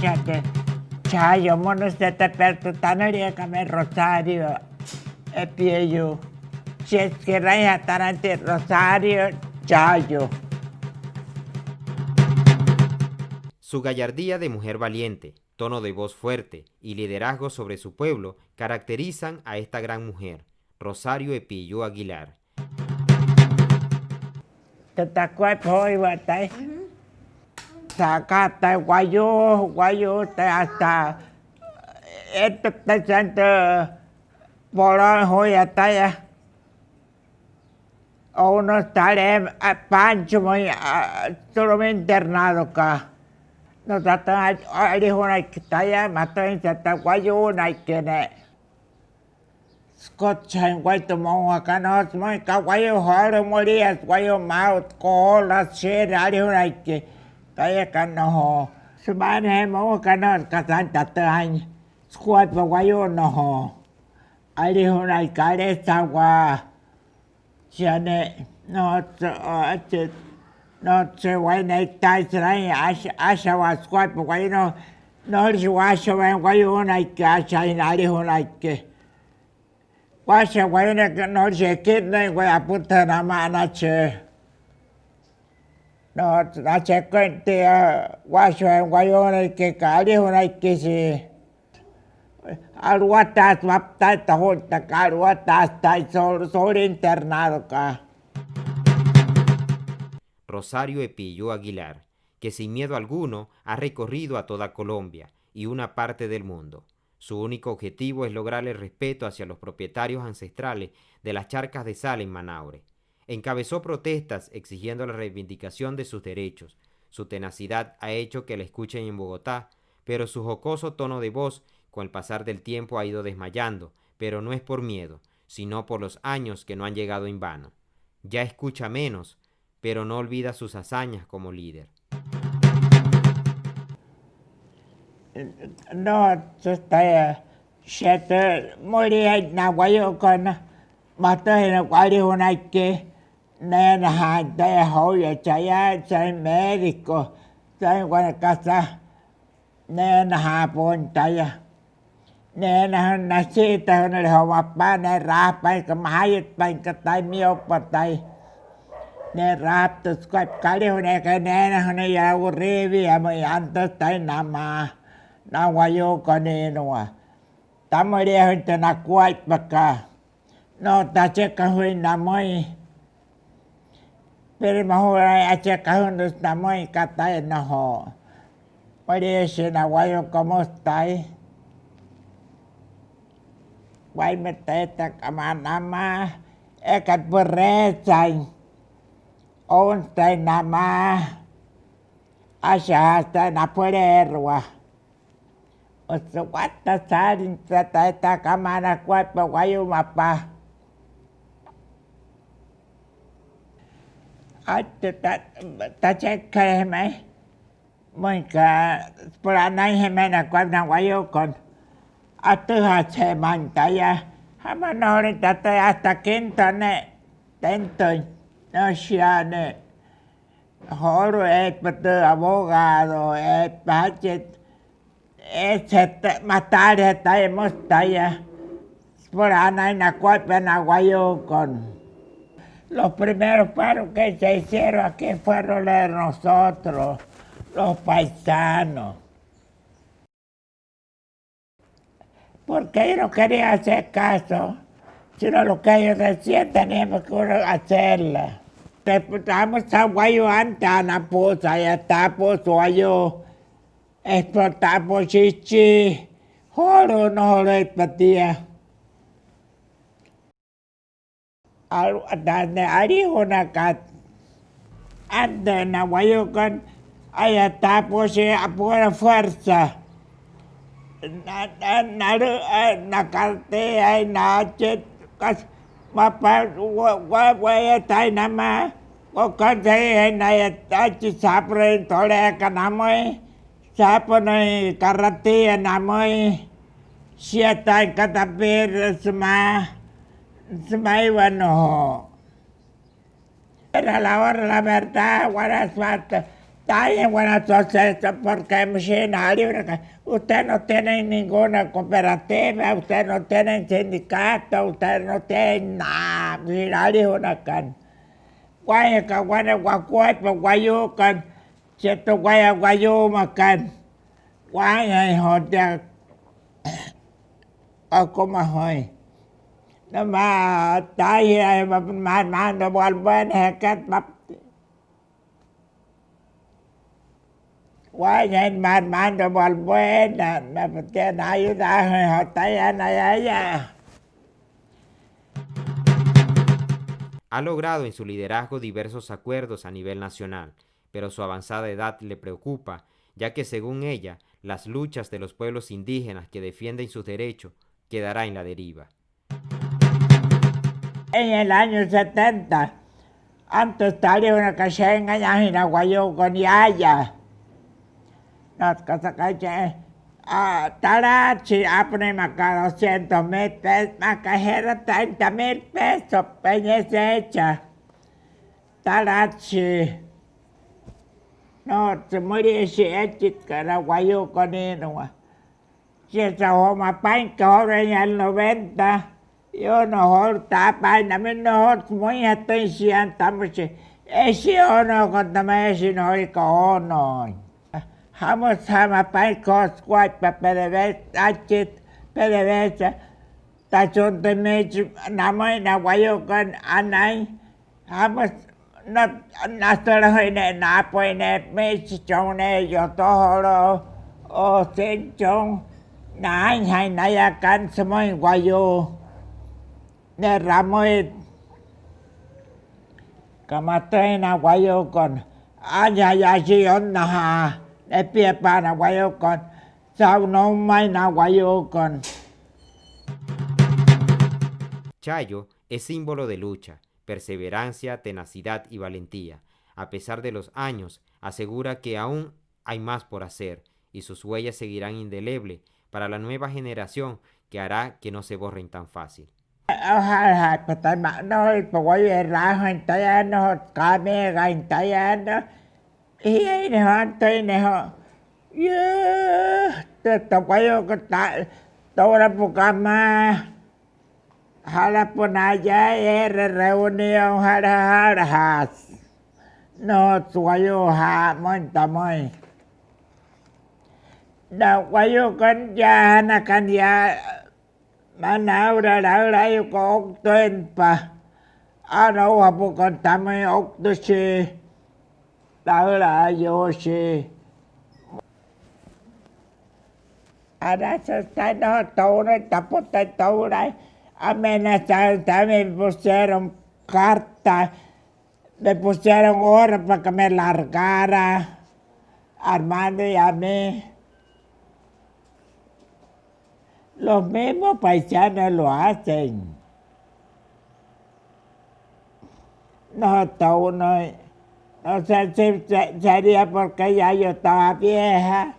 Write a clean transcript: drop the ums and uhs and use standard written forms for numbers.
Fíjate, Chayo, mono se te perto, tanaria kame Rosario, epieyo. Si es que raya tarante Rosario, Chayo. Su gallardía de mujer valiente, tono de voz fuerte y liderazgo sobre su pueblo caracterizan a esta gran mujer, Rosario Epilló Aguilar. Te tacué poi batay. Sacate guayo, te hasta. Te siente por hoy ataya. O uno estaré a Pancho muy solo internado acá. Nos tratan a una que talla, matan se está guayo una que ne. Scott Chain guay tomó acá no, muy guayo jaro morías, guayo mau, cola, shit, una que talla acá no. Su madre mo acá no, casanta tañ. Squad guayo no. Ari una cabeza gua. Chane no se guay ne tai srai asha wa squad guayo no washa guayo una que asha en ari una que. Washa guayo no se quede guay apunta na mana che. No na che cuente washa guayo una que ari una que si. Aruatas mapta tahunta aruatas tai sol internado ka. Rosario Epilló Aguilar, que sin miedo alguno ha recorrido a toda Colombia y una parte del mundo. Su único objetivo es lograr el respeto hacia los propietarios ancestrales de las charcas de sal en Manaure. Encabezó protestas exigiendo la reivindicación de sus derechos. Su tenacidad ha hecho que la escuchen en Bogotá, pero su jocoso tono de voz con el pasar del tiempo ha ido desmayando, pero no es por miedo, sino por los años que no han llegado en vano. Ya escucha menos, pero no olvida sus hazañas como líder. No, está moría na guayo con mata en guayo una que nena de joya chaya soy médico soy buena casa nena pontaya nena nacita en el hawapa ne rapa que mahayet pa que tai mio patai ne rap to squat kali ne que nena ne ya urrevi amo antes tai nama na guayo con enoa tamaria gente na cuat baka no ta checa hui na moi pero mahora a checa hui na moi kata na ho parece na guayo como estai guay meteta kamanama ekat beresai on stai nama asha stai na puerwa o so wata sarin trata kamana kwat pa guayo mapa ta checa mai moi ka por anai hemena kwat na guayo con Atuha se mantaya, hamanore tata hasta quintane, tento, no shiane, joro patu abogado, budget, matar esta mostaya, por ana en acuape en aguayo con. Los primeros paros que se hicieron aquí fueron de nosotros, los paisanos. Porque yo no quería hacer caso, sino lo que ellos decían teníamos que hacerla. Estamos a guayo antes, a la posa, y estamos guayo, explotamos chichi, joro no lo expatía. Donde hay una casa, antes en la guayo con, ahí estamos a pura fuerza. Na karte ay na chet kas mapa wa tai nama ko kan sai na ta chi sapre tole ka namoi sapone karate namoi siata katapir semai wano era la hora la verdad guara suerte Está bien, bueno, entonces, porque maquinario, usted no tiene ninguna cooperativa, usted no tiene sindicato, usted no tiene nada, maquinario una can. Guaya ka guaya guacuay, pa guayo kan, cierto guaya guayo makan. Guaya joder, o como hoy. No mà tại mà nó buồn bên hè cách bắp quá nhanh mà nó buồn bên nè mà cái này ra họ tay anh này ấy à. Ha logrado en su liderazgo diversos acuerdos a nivel nacional, pero su avanzada edad le preocupa, ya que según ella, las luchas de los pueblos indígenas que defienden sus derechos quedará en la deriva. En el año 70, antes salió una cacheña en Aguayo con Yaya. Nos casacache. Tarachi, apne maca 200,000 pesos, macajera 30,000 pesos, peña hecha. Tarachi. No, se murió si echit Caraguayo con él. Si se homa pan que ahora en el 90, yo no horta pan, a mí no horta muy atención, estamos ese no contame ese no y con no. Hamos sama pan cos quat pa pereves achit pereves tachon de mech namay na wayo con anay hamos na solo ne na po ne mech chong ne yo to o sen chong na hay na ya kan samoy wayo ne ramoy kamatay na wayo con anya ya si on na ha e pie pa na wayo con sao no may na wayo con. Chayo es símbolo de lucha, perseverancia, tenacidad y valentía. A pesar de los años, asegura que aún hay más por hacer y sus huellas seguirán indelebles para la nueva generación que hará que no se borren tan fácil. Hai patai ma noi pa wai ra han tai no ka me ga tai no e ne han tai ne ho ye te wai ko ta to ra pu ka ma hala punaya reunión hara no tuayo ha mon tamoy da wayo kan ya na kan ya manau ra ko tên pa ano wa po kan tamoy ok to si da la yo si ada sa no to no tapos to dai amenazaron, me pusieron carta, me pusieron horas para que me largara, Armando y a mí. Los mismos paisanos lo hacen. No, todo no sé si sería porque ya yo estaba vieja.